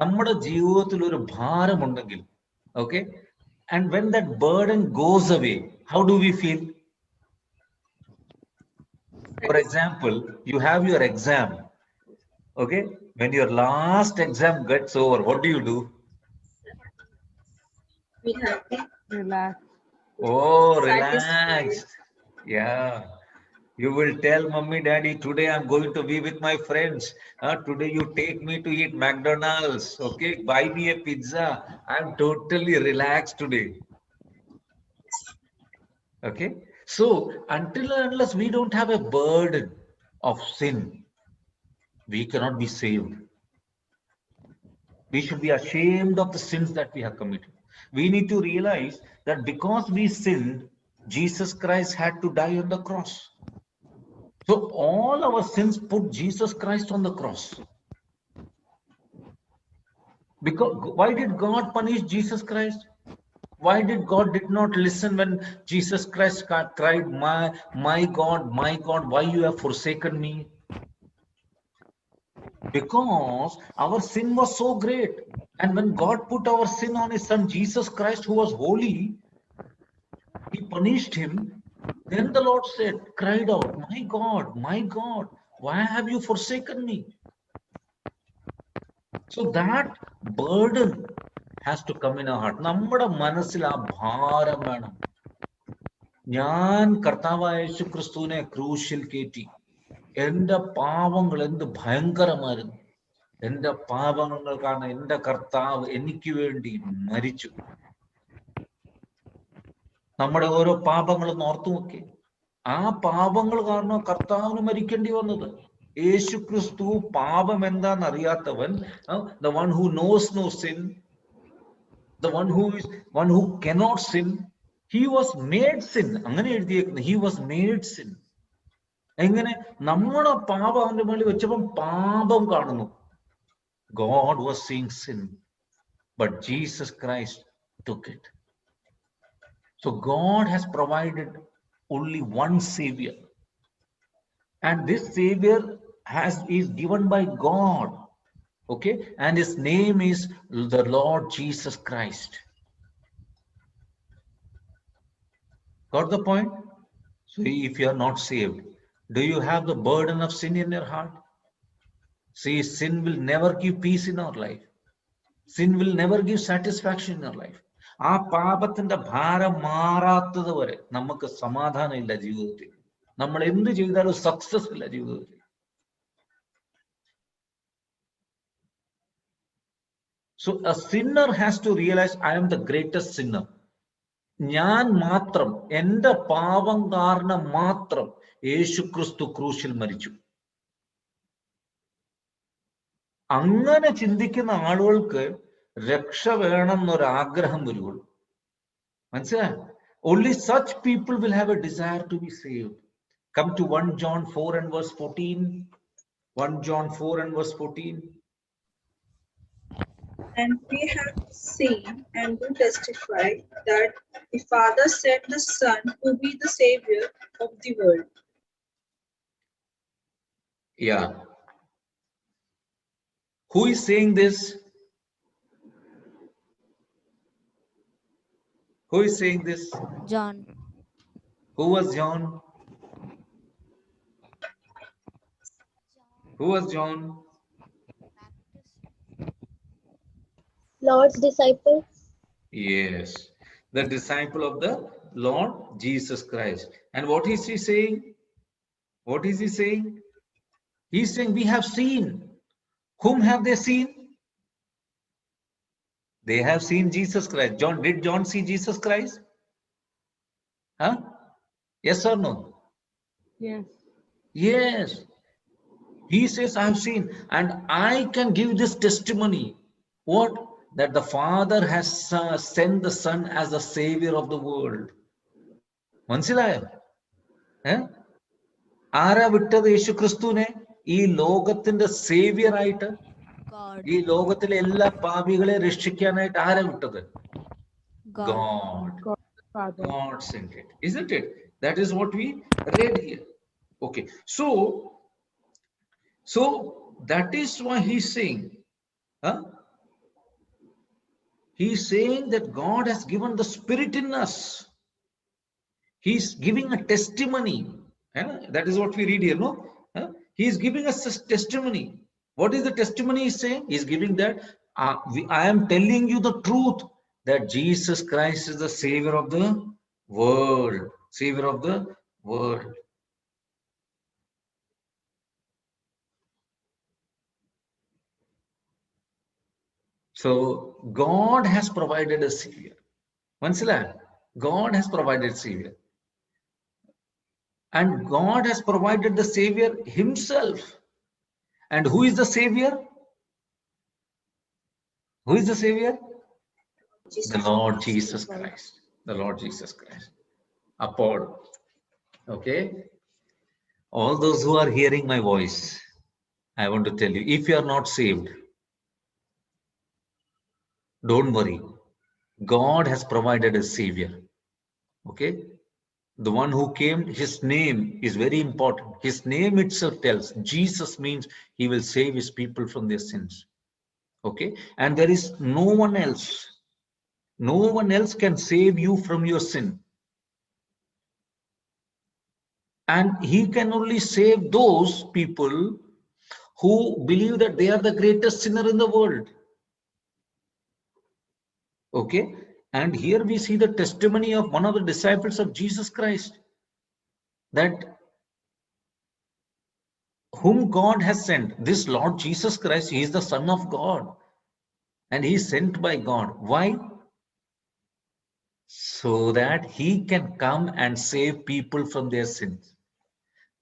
[SPEAKER 1] നമ്മുടെ ജീവിതത്തിൽ ഒരു ഭാരമുണ്ടെങ്കിൽ, okay, and when that burden goes away, how do we feel? For example, you have your exam, okay, when your last exam gets over, what do?
[SPEAKER 4] We have to
[SPEAKER 2] Relax.
[SPEAKER 1] Oh, relaxed. Yeah. You will tell mommy, daddy, today I'm going to be with my friends. Today you take me to eat McDonald's. Okay, buy me a pizza. I'm totally relaxed today. Okay. So until and unless we don't have a burden of sin, we cannot be saved. We should be ashamed of the sins that we have committed. We need to realize that because we sinned, Jesus Christ had to die on the cross. So all our sins put Jesus Christ on the cross. Because why did God punish Jesus Christ? Why did God did not listen when Jesus Christ cried, my God, why you have forsaken me? Because our sin was so great. And when God put our sin on his son Jesus Christ, who was holy, he punished him Then the Lord said, cried out, my God, why have you forsaken me? So that burden has to come in our heart. നമ്മുടെ മനസ്സിൽ ആ ഭാരം വേണം. ഞാൻ കർത്താവായ യേശു ക്രിസ്തുവിനെ ക്രൂശിൽ കയറ്റി. എന്റെ പാപങ്ങൾ എന്ത് ഭയങ്കരമായിരുന്നു. എന്റെ പാപങ്ങൾ കാരണം എന്റെ കർത്താവ് എനിക്ക് വേണ്ടി മരിച്ചു. നമ്മുടെ ഓരോ പാപങ്ങളും ഓർത്തു നോക്കി. ആ പാപങ്ങൾ കാരണം കർത്താവിന് മരിക്കേണ്ടി വന്നത്. യേശു ക്രിസ്തു പാപം എന്താന്ന് അറിയാത്തവൻ, the one who knows no sin, the one who cannot sin, he was made sin. അങ്ങനെ എഴുതിയേക്കുന്നത്, he was made sin. എങ്ങനെ? നമ്മുടെ പാപം അവന്റെ മേളിൽ വെച്ചപ്പം പാപം കാണുന്നു. God was seeing sin, but Jesus Christ took it. So God has provided only one Savior, and this Savior is given by God, okay, and his name is the Lord Jesus Christ. Got the point? So if you are not saved, do you have the burden of sin in your heart? See, sin will never give peace in our life. Sin will never give satisfaction in our life. ആ പാപത്തിന്റെ ഭാരം മാറാത്തത് വരെ നമുക്ക് സമാധാനം ഇല്ല ജീവിതത്തിൽ. നമ്മൾ എന്ത് ചെയ്താലും സക്സസ് ഇല്ല ജീവിതത്തിൽ. So a sinner has to realize, I am the greatest sinner. ഞാൻ മാത്രം, എന്റെ പാപം കാരണം മാത്രം യേശു ക്രിസ്തു ക്രൂശിൽ മരിച്ചു. അങ്ങനെ ചിന്തിക്കുന്ന ആളുകൾക്ക് രക്ഷ വേണം എന്നൊരാഗ്രഹം വരുള്ളൂ. മനസ്സിലായോ? Only such people will have a desire to be saved. Come to 1 John 4 and verse 14. 1 John 4 and verse 14.
[SPEAKER 4] And we have seen and do testify that the Father sent the Son to be the Savior of the world.
[SPEAKER 1] Yeah. Who is saying this? Who is saying this?
[SPEAKER 6] John.
[SPEAKER 1] Who was John? Who was John?
[SPEAKER 5] Lord's disciple.
[SPEAKER 1] Yes, the disciple of the Lord Jesus Christ. And what is he saying? What is he saying? He's saying, we have seen. Whom have they seen? They have seen Jesus Christ. Did John see Jesus Christ? Huh? Yes or no?
[SPEAKER 2] Yes.
[SPEAKER 1] Yes. He says, I have seen, and I can give this testimony. What? That the Father has sent the Son as the Savior of the world. മനസ്സിലായോ? ആരാ വിട്ടത് യേശു ക്രിസ്തുവിനെ ഈ ലോകത്തിന്റെ Xavier ആയിട്ട്? ഈ ലോകത്തിലെ എല്ലാ പാപികളെ രക്ഷിക്കാനായിട്ട് ആരാ വിട്ടത്? God. God sent it, isn't it? That is what we read here. Okay, so that is why he's saying, he's saying that God has given the Spirit in us. He's giving a testimony. That is what we read here, no? He's giving us a testimony. What is the testimony he's saying? He's giving that I am telling you the truth, that Jesus Christ is the Savior of the world. Savior of the world. So God has provided a Savior. മനസ്സിലായോ? God has provided Savior. And God has provided the Savior himself. And who is the Savior? Who is the Savior? The Lord Jesus Christ. The Lord Jesus Christ. Upon. Okay. All those who are hearing my voice, I want to tell you, if you are not saved, don't worry. God has provided a Savior. Okay. The one who came, his name is very important. His name itself tells, Jesus means he will save his people from their sins. Okay. And there is no one else. No one else can save you from your sin. And he can only save those people who believe that they are the greatest sinner in the world. Okay, and here we see the testimony of one of the disciples of Jesus Christ, that whom God has sent, this Lord Jesus Christ, he is the Son of God, and he is sent by God. Why? So that he can come and save people from their sins.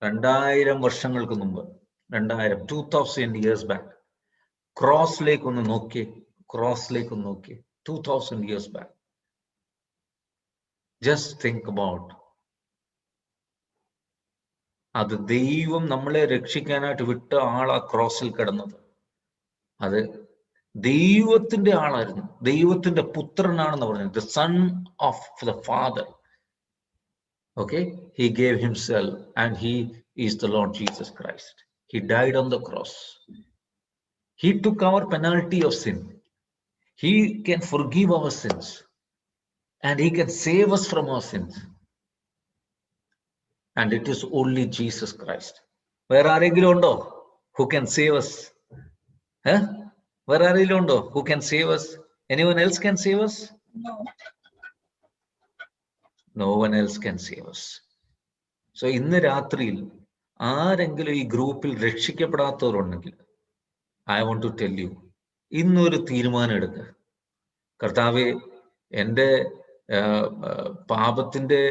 [SPEAKER 1] 2000 വർഷങ്ങൾക്ക് മുമ്പ്, 2000 years back, ക്രോസിലേക്ക് ഒന്ന് നോക്കിയേ, 2000 years back. Just think about. അത് ദൈവം നമ്മളെ രക്ഷിക്കാനായിട്ട് വിട്ട ആളാ ക്രോസിൽ കിടന്നത്. അത് ദൈവത്തിന്റെ ആളായിരുന്നു, ദൈവത്തിന്റെ പുത്രനാണെന്ന് പറഞ്ഞത്, the son of the father. Okay, he gave himself, and he is the Lord Jesus Christ. He died on the cross. He took our penalty of sin. He can forgive our sins, and he can save us from our sins. And it is only Jesus Christ. Where ആരെങ്കിലും ഉണ്ടോ who can save us? Where ആരെങ്കിലും ഉണ്ടോ who can save us? Anyone else can save us?
[SPEAKER 4] No.
[SPEAKER 1] No one else can save us. So ഇന്ന് രാത്രിയിൽ ആരെങ്കിലും ഈ ഗ്രൂപ്പിൽ രക്ഷിക്കപ്പെടാത്തവരുണ്ടെങ്കിൽ, I want to tell you, ഇന്നൊരു തീരുമാനം എടുക്കുക. കർത്താവേ, എൻ്റെ പാപത്തിന്റെ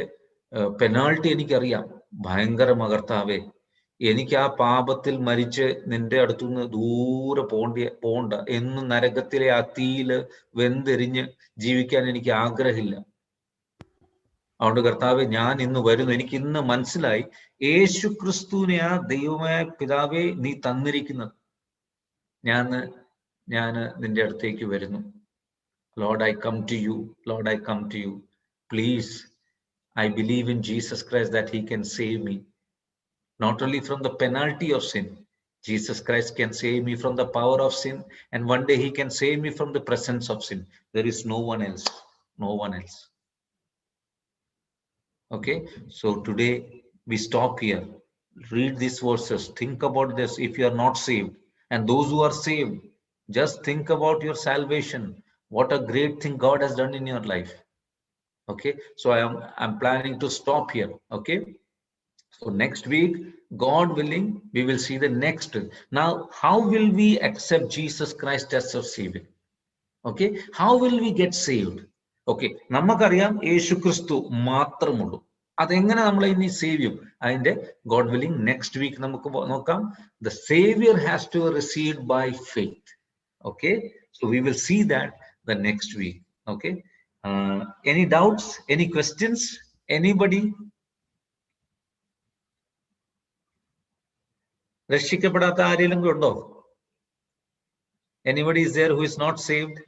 [SPEAKER 1] പെനാൾട്ടി എനിക്കറിയാം, ഭയങ്കരമാ കർത്താവേ. എനിക്ക് ആ പാപത്തിൽ മരിച്ച് നിന്റെ അടുത്തുനിന്ന് ദൂരെ പോണ്ട, എന്നും നരകത്തിലെ ആ തീയില് വെന്തെരിഞ്ഞ് ജീവിക്കാൻ എനിക്ക് ആഗ്രഹമില്ല. അതുകൊണ്ട് കർത്താവെ, ഞാൻ ഇന്ന് വരുന്നു. എനിക്ക് ഇന്ന് മനസ്സിലായി, യേശു ക്രിസ്തുവിനെ ആ ദൈവമായ പിതാവേ നീ തന്നിരിക്കുന്നത്. ഞാൻ നിന്റെ അടുത്തേക്ക് വരുന്നു. Lord, I come to you. Lord, I come to you. Please, I believe in Jesus Christ that he can save me, not only from the penalty of sin. Jesus Christ can save me from the power of sin, and one day he can save me from the presence of sin. There is no one else. No one else. Okay, so today we stop here. Read these verses. Think about this if you are not saved. And those who are saved, just think about your salvation. What a great thing God has done in your life. Okay, so I'm planning to stop here. Okay, so next week, God willing, we will see the next. Now, how will we accept Jesus Christ as our Savior? Okay, how will we get saved? Okay, നമുക്കറിയാം യേശു ക്രിസ്തു മാത്രമുള്ളൂ. അതെങ്ങനെ നമ്മളെ ഇനി save ചെയ്യും? അതിന്റെ God willing next week നമുക്ക് നോക്കാം. The Savior has to be received by faith. Okay, so we will see that the next week. Okay. Any doubts? Any questions? Anybody? രക്ഷിക്കപ്പെടാത്ത ആരെങ്കിലും ഉണ്ടോ? Anybody is there who is not saved?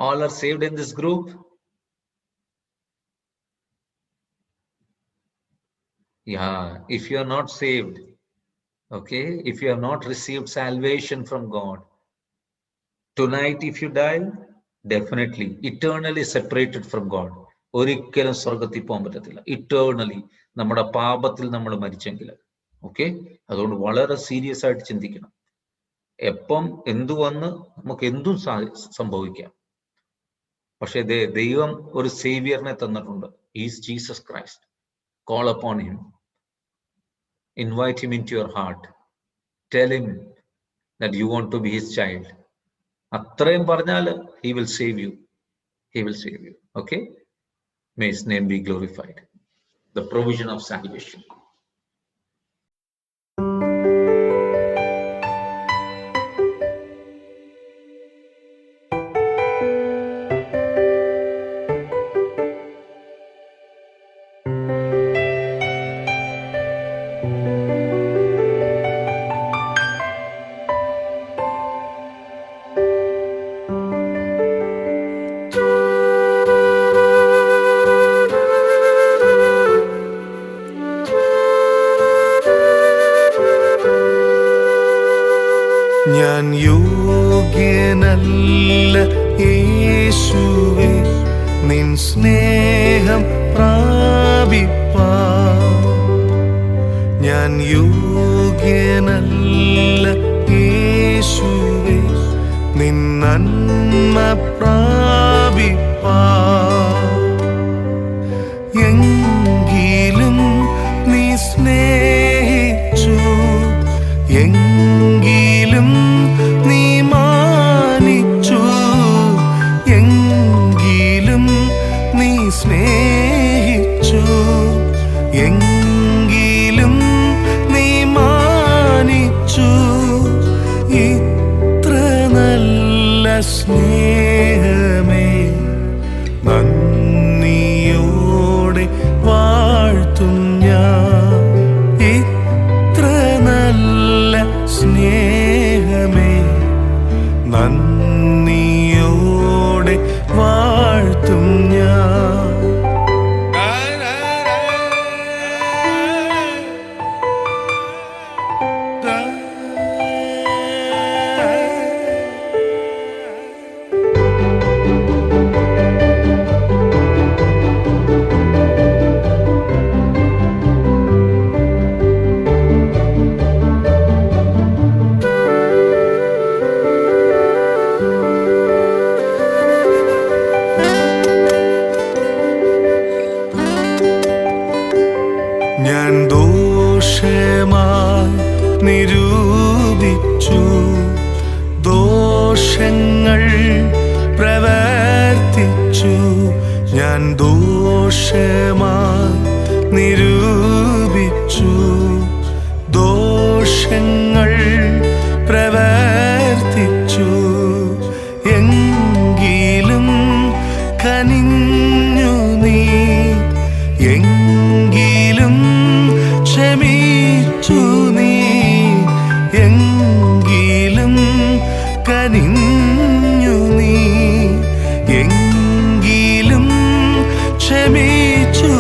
[SPEAKER 1] All are saved in this group? Yeah, if you are not saved, okay, if you have not received salvation from God, tonight if you die, definitely eternally separated from God. ഒരിക്കലും സ്വർഗത്തിൽ പോകാൻ പറ്റത്തില്ല. Eternally നമ്മുടെ പാപത്തിൽ നമ്മൾ മരിച്ചെങ്കിൽ. Okay, അതുകൊണ്ട് വളരെ serious ആയിട്ട് ചിന്തിക്കണം. എപ്പം എന്തു വന്ന് നമുക്ക് എന്തും സംഭവിക്കാം. പക്ഷെ ദൈവം ഒരു സേവിയറിനെ തന്നിട്ടുണ്ട്. Is Jesus Christ. Call upon him. Invite him into your heart. Tell him that you want to be his child. അത്രയും പറഞ്ഞാൽ he will save you. He will save you. Okay? May his name be glorified. The provision of salvation.
[SPEAKER 7] ഞാൻ യോഗ്യനല്ല യേശുവേ, നിൻ സ്നേഹം പ്രാപിപ്പാൻ ഞാൻ യോഗ്യനല്ല യേശുവേ, നിൻ നന്മ പ്രാപിപ്പാൻ. എങ്കിലും നീ സ്നേഹിച്ചു, എങ്കിലും നീ മാനിച്ചു, എങ്കിലും നീ സ്നേഹിച്ചു, എങ്കിലും നീ മാനിച്ചു. ഇത്ര നല്ല സ്നേഹമേ നന്ദിയോടെ വാഴ്ത്തും ഞാൻ. ഇത്ര നല്ല സ്നേഹമേ നന്ദിയോടെ വാഴ്ത്തും ഞാൻ. ഞാൻ ദോഷമായി നിരൂപിച്ചു, ദോഷങ്ങൾ പ്രവർത്തിച്ചു. ഞാൻ ദോഷമായി നിരൂപിച്ചു, ദോഷങ്ങൾ പ്രവർത്തിച്ചു. എങ്കിലും കനിഞ്ഞു നീ, എങ്കിലും ക്ഷമിച്ചു നീ, എങ്കിലും കനിഞ്ഞു നീ, എങ്കിലും ക്ഷമിച്ചു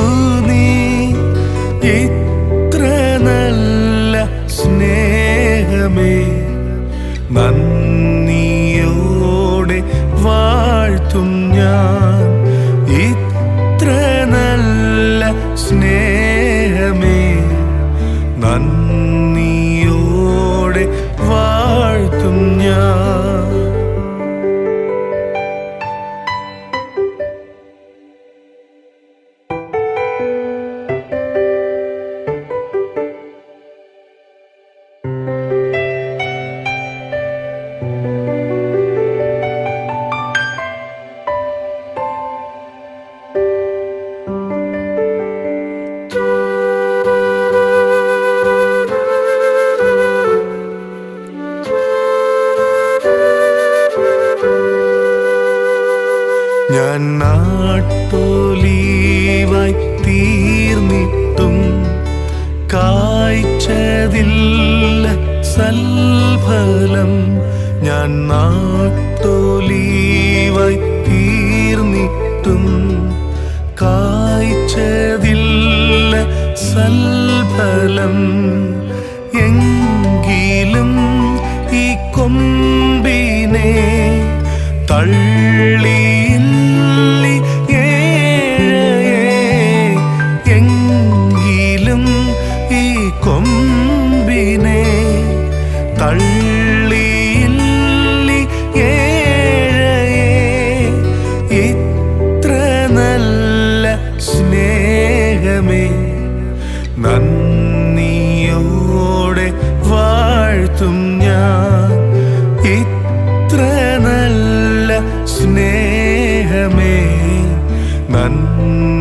[SPEAKER 7] നീ. ഇത്ര നല്ല സ്നേഹമേ നന്ദിയോടെ വാഴ്ത്തും ഞാൻ. ഇത്ര നല്ല സ്നേഹമേ നന്ദിയോടെ വാഴ്ത്തും ഞാൻ. ഞാൻ നാട്ടൊലീവായി തീർന്നിട്ടും കായ്ച്ചതില്ല സൽഫലം. ഞാൻ നാട്ടൊലീവായി തീർന്നിട്ടും കായ്ച്ചതില്ല സൽഫലം. എങ്കിലും ഈ കൊമ്പിനെ തള്ളിയില്ലി ഏഴയേ, എങ്കിലും ഈ കൊമ്പിനെ തള്ളിയില്ലി ഏഴയേ. ഇത്ര നല്ല സ്നേഹമേ നന്ദിയോടെ വാഴ്ത്തും ഞാൻ. ഇത്ര നല്ല സ്നേഹമേ നന്ദി